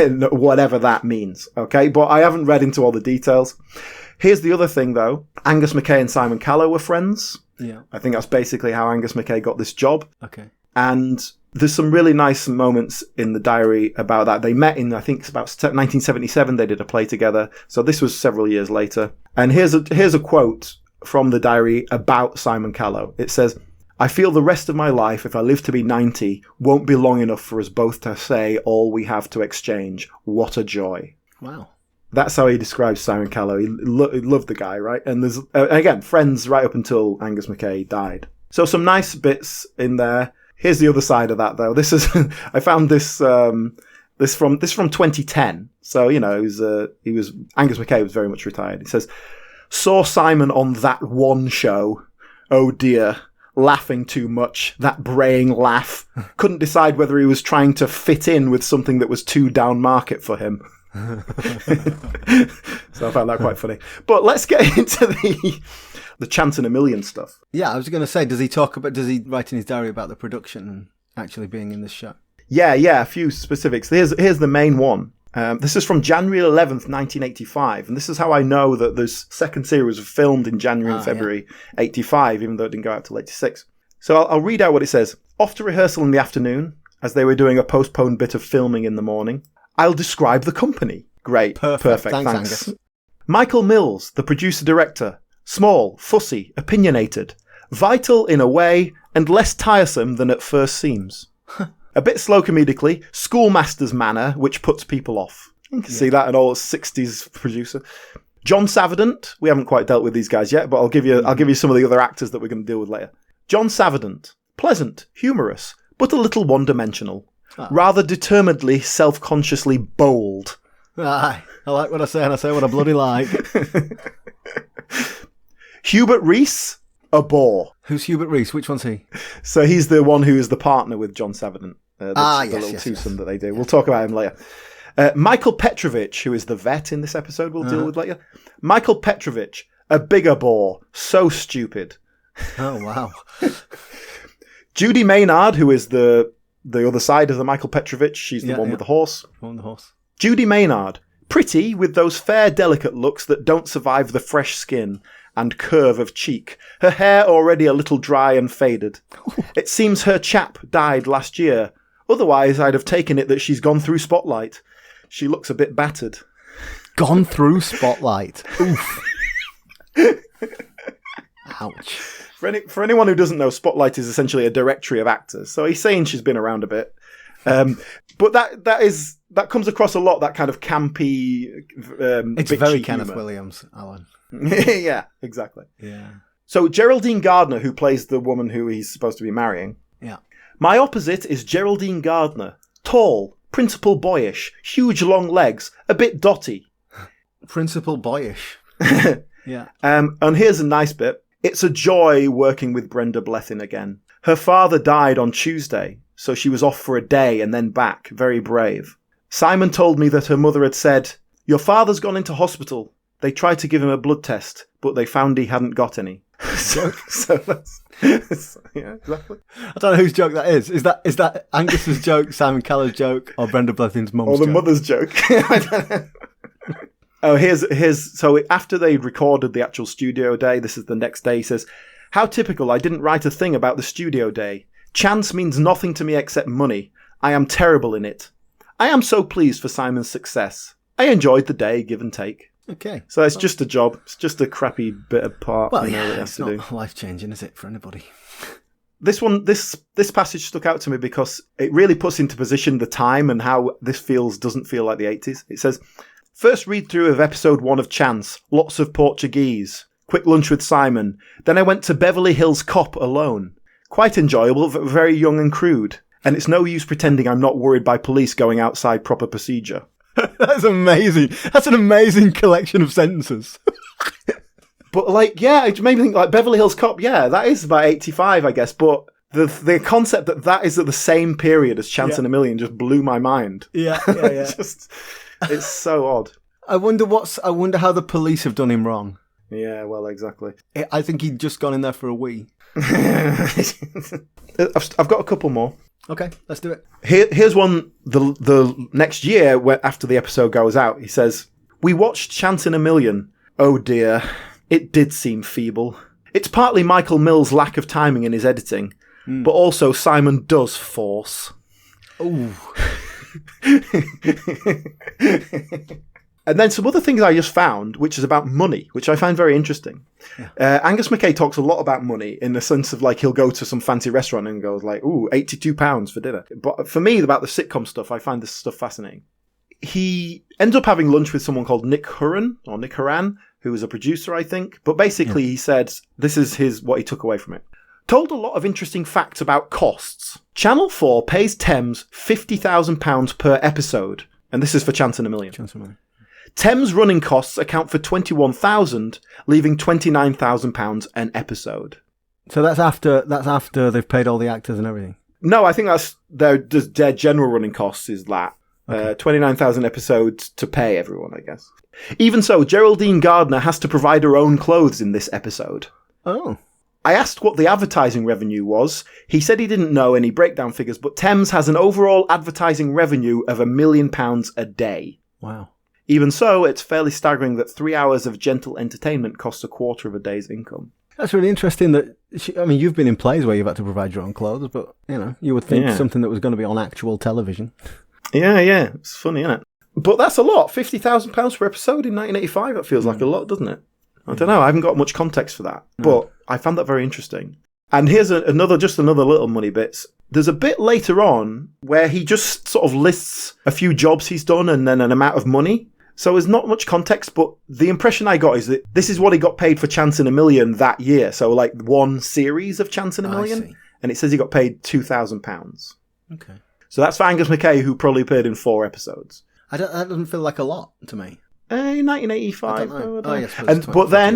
Speaker 1: and whatever that means, okay? But I haven't read into all the details. Here's the other thing, though. Angus Mackay and Simon Callow were friends.
Speaker 2: Yeah. I
Speaker 1: think that's basically how Angus Mackay got this job.
Speaker 2: Okay.
Speaker 1: And there's some really nice moments in the diary about that. They met in, I think it's about 1977. They did a play together. So this was several years later. And here's a quote from the diary about Simon Callow. It says, "I feel the rest of my life, if I live to be 90, won't be long enough for us both to say all we have to exchange. What a joy."
Speaker 2: Wow.
Speaker 1: That's how he describes Simon Callow. He loved the guy, right? And there's, again, friends right up until Angus Mackay died. So some nice bits in there. Here's the other side of that, though. This is I found this from 2010. So Angus Mackay was very much retired. He says, "Saw Simon on that one show. Oh dear, laughing too much. That braying laugh. Couldn't decide whether he was trying to fit in with something that was too down market for him." So I found that quite funny. But let's get into the Chance in a Million stuff.
Speaker 2: Yeah, I was going to say, does he write in his diary about the production and actually being in this show?
Speaker 1: Yeah, a few specifics. Here's the main one. This is from January 11th, 1985, and this is how I know that this second series was filmed in January and February 85, even though it didn't go out till 86. So I'll read out what it says. "Off to rehearsal in the afternoon, as they were doing a postponed bit of filming in the morning. I'll describe the company." Great. Perfect. Thanks.
Speaker 2: Angus.
Speaker 1: "Michael Mills, the producer-director. Small, fussy, opinionated. Vital in a way, and less tiresome than at first seems. A bit slow comedically, schoolmaster's manner, which puts people off. You can see that in all 60s producer. John Savardant. We haven't quite dealt with these guys yet, but I'll give you some of the other actors that we're going to deal with later. John Savardant. Pleasant, humorous, but a little one-dimensional. Rather determinedly, self-consciously bold.
Speaker 2: Aye, I like what I say, and I say what I bloody like.
Speaker 1: Hubert Rees, a bore.
Speaker 2: Who's Hubert Rees? Which one's he?
Speaker 1: So he's the one who is the partner with John Savardant. The little
Speaker 2: yes,
Speaker 1: twosome that they do. We'll talk about him later. Michael Petrovich, who is the vet in this episode, we'll deal with later. Michael Petrovich, a bigger bore. So stupid.
Speaker 2: Oh, wow.
Speaker 1: Judy Maynard, who is the other side of the Michael Petrovich. She's the one with the horse.
Speaker 2: On the horse.
Speaker 1: Judy Maynard, pretty with those fair, delicate looks that don't survive the fresh skin and curve of cheek. Her hair already a little dry and faded. It seems her chap died last year. Otherwise, I'd have taken it that she's gone through Spotlight. She looks a bit battered.
Speaker 2: Gone through Spotlight. Oof. Ouch.
Speaker 1: For anyone who doesn't know, Spotlight is essentially a directory of actors. So he's saying she's been around a bit. But that comes across a lot, that kind of campy
Speaker 2: it's very Kenneth Williams, Alan.
Speaker 1: Yeah, exactly.
Speaker 2: Yeah.
Speaker 1: So Geraldine Gardner, who plays the woman who he's supposed to be marrying.
Speaker 2: Yeah.
Speaker 1: My opposite is Geraldine Gardner. Tall, principal boyish, huge long legs, a bit dotty.
Speaker 2: Principal boyish. Yeah.
Speaker 1: And here's a nice bit. It's a joy working with Brenda Blethyn again. Her father died on Tuesday, so she was off for a day and then back. Very brave. Simon told me that her mother had said, "Your father's gone into hospital. They tried to give him a blood test, but they found he hadn't got any." so that's yeah, exactly.
Speaker 2: I don't know whose joke that is. Is that Angus's joke, Simon Callow's joke, or Brenda Blethyn's mum's
Speaker 1: joke? Or the
Speaker 2: joke?
Speaker 1: mother's joke. I don't know. Oh, here's so after they'd recorded the actual studio day, this is the next day, he says, "How typical, I didn't write a thing about the studio day. Chance means nothing to me except money. I am terrible in it. I am so pleased for Simon's success. I enjoyed the day, give and take."
Speaker 2: Okay.
Speaker 1: So it's just a job. It's just a crappy bit of part.
Speaker 2: Well,
Speaker 1: that
Speaker 2: yeah,
Speaker 1: he has
Speaker 2: it's
Speaker 1: to
Speaker 2: not
Speaker 1: do.
Speaker 2: life-changing, is it, for anybody?
Speaker 1: This passage stuck out to me because it really puts into position the time and how this doesn't feel like the 80s. It says, first read through of episode 1 of Chance, lots of Portuguese, quick lunch with Simon. Then I went to Beverly Hills Cop alone. Quite enjoyable, but very young and crude. And it's no use pretending I'm not worried by police going outside proper procedure.
Speaker 2: That's amazing. That's an amazing collection of sentences.
Speaker 1: But it made me think Beverly Hills Cop, that is about 85, I guess. But the concept that is at the same period as Chance in a Million just blew my mind.
Speaker 2: Yeah.
Speaker 1: It's so odd.
Speaker 2: I wonder how the police have done him wrong.
Speaker 1: Yeah, well, exactly.
Speaker 2: I think he'd just gone in there for a wee.
Speaker 1: I've got a couple more.
Speaker 2: Okay, let's do it.
Speaker 1: Here's one the next year after the episode goes out. He says, "We watched Chance in a Million. Oh dear, it did seem feeble. It's partly Michael Mill's lack of timing in his editing, but also Simon does force."
Speaker 2: Ooh.
Speaker 1: And then some other things I just found, which is about money, which I find very interesting. Yeah. Angus Mackay talks a lot about money in the sense of he'll go to some fancy restaurant and goes ooh, £82 for dinner. But for me, about the sitcom stuff, I find this stuff fascinating. He ends up having lunch with someone called Nick Horan, who was a producer, I think. But basically, he said, this is what he took away from it. Told a lot of interesting facts about costs. Channel 4 pays Thames £50,000 per episode. And this is for Chance in a Million. Thames running costs account for $21,000, leaving £29,000 an episode.
Speaker 2: So that's after they've paid all the actors and everything?
Speaker 1: No, I think that's their general running costs is that. Okay. 29,000 episodes to pay everyone, I guess. Even so, Geraldine Gardner has to provide her own clothes in this episode.
Speaker 2: Oh.
Speaker 1: I asked what the advertising revenue was. He said he didn't know any breakdown figures, but Thames has an overall advertising revenue of £1 million a day.
Speaker 2: Wow.
Speaker 1: Even so, it's fairly staggering that 3 hours of gentle entertainment costs a quarter of a day's income.
Speaker 2: That's really interesting that, you've been in plays where you've had to provide your own clothes, but, you would think something that was going to be on actual television.
Speaker 1: Yeah, it's funny, isn't it? But that's a lot. £50,000 per episode in 1985, that feels like a lot, doesn't it? I don't know. I haven't got much context for that. But I found that very interesting. And here's another little money bits. There's a bit later on where he just sort of lists a few jobs he's done and then an amount of money. So there's not much context, but the impression I got is that this is what he got paid for Chance in a Million that year. So like one series of Chance in a Million. And it says he got paid £2,000. Okay. So that's for Angus Mackay, who probably appeared in 4 episodes.
Speaker 2: That doesn't feel like a lot to me.
Speaker 1: In 1985.
Speaker 2: I don't know. Yes,
Speaker 1: but then,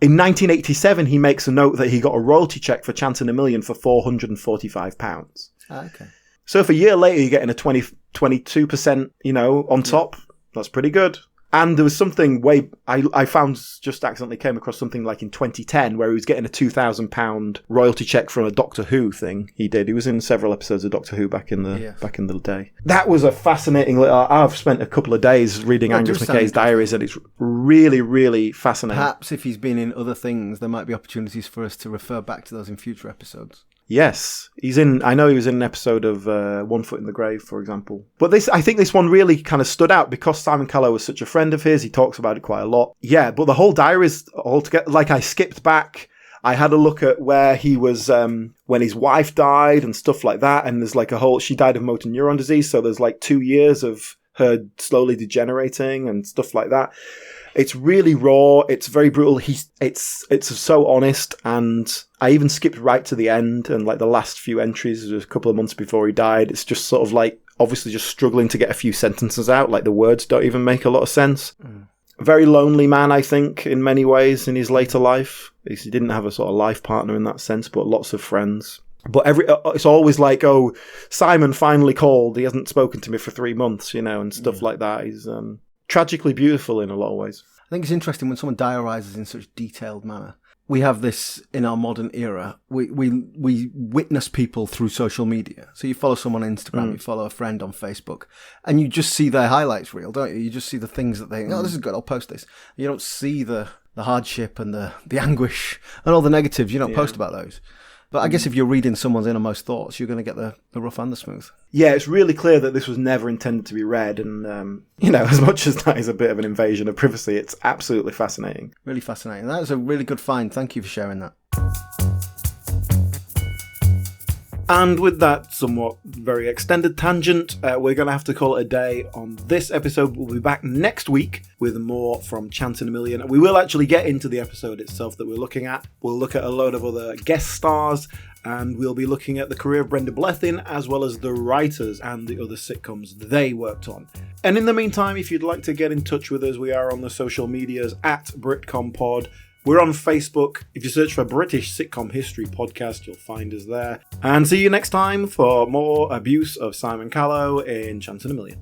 Speaker 1: in 1987, he makes a note that he got a royalty check for Chance in a Million for £445.
Speaker 2: Okay.
Speaker 1: So if a year later you're getting a 22%, on top, that's pretty good. And there was something I found, just accidentally came across something like in 2010 where he was getting a £2,000 royalty check from a Doctor Who thing he did. He was in several episodes of Doctor Who back in the day. That was a fascinating I've spent a couple of days reading Angus Mackay's diaries, and it's really, really fascinating.
Speaker 2: Perhaps if he's been in other things, there might be opportunities for us to refer back to those in future episodes.
Speaker 1: Yes, I know he was in an episode of One Foot in the Grave, for example. But I think this one really kind of stood out because Simon Callow was such a friend of his. He talks about it quite a lot. Yeah, but the whole diaries altogether, like I skipped back. I had a look at where he was when his wife died and stuff like that. And there's like she died of motor neuron disease. So there's like 2 years of her slowly degenerating and stuff like that. It's really raw. It's very brutal. It's so honest, and I even skipped right to the end and like the last few entries, a couple of months before he died. It's just sort of like obviously just struggling to get a few sentences out. Like the words don't even make a lot of sense. A very lonely man, I think, in many ways in his later life. He didn't have a sort of life partner in that sense, but lots of friends. But it's always like, oh, Simon finally called. He hasn't spoken to me for 3 months, and stuff like that. He's tragically beautiful in a lot of ways.
Speaker 2: I think it's interesting when someone diarises in such detailed manner. We have this in our modern era. We witness people through social media. So you follow someone on Instagram, you follow a friend on Facebook, and you just see their highlights reel, don't you? You just see the things that they, this is good, I'll post this. You don't see the hardship and the anguish and all the negatives. You don't post about those. But I guess if you're reading someone's innermost thoughts, you're going to get the rough and the smooth. Yeah,
Speaker 1: it's really clear that this was never intended to be read. And, as much as that is a bit of an invasion of privacy, it's absolutely fascinating.
Speaker 2: Really fascinating. That was a really good find. Thank you for sharing that.
Speaker 1: And with that somewhat very extended tangent, we're going to have to call it a day on this episode. We'll be back next week with more from Chance in a Million. We will actually get into the episode itself that we're looking at. We'll look at a load of other guest stars, and we'll be looking at the career of Brenda Blethyn, as well as the writers and the other sitcoms they worked on. And in the meantime, if you'd like to get in touch with us, we are on the social medias at BritComPod. We're on Facebook. If you search for British Sitcom History Podcast, you'll find us there. And see you next time for more abuse of Simon Callow in Chance in a Million.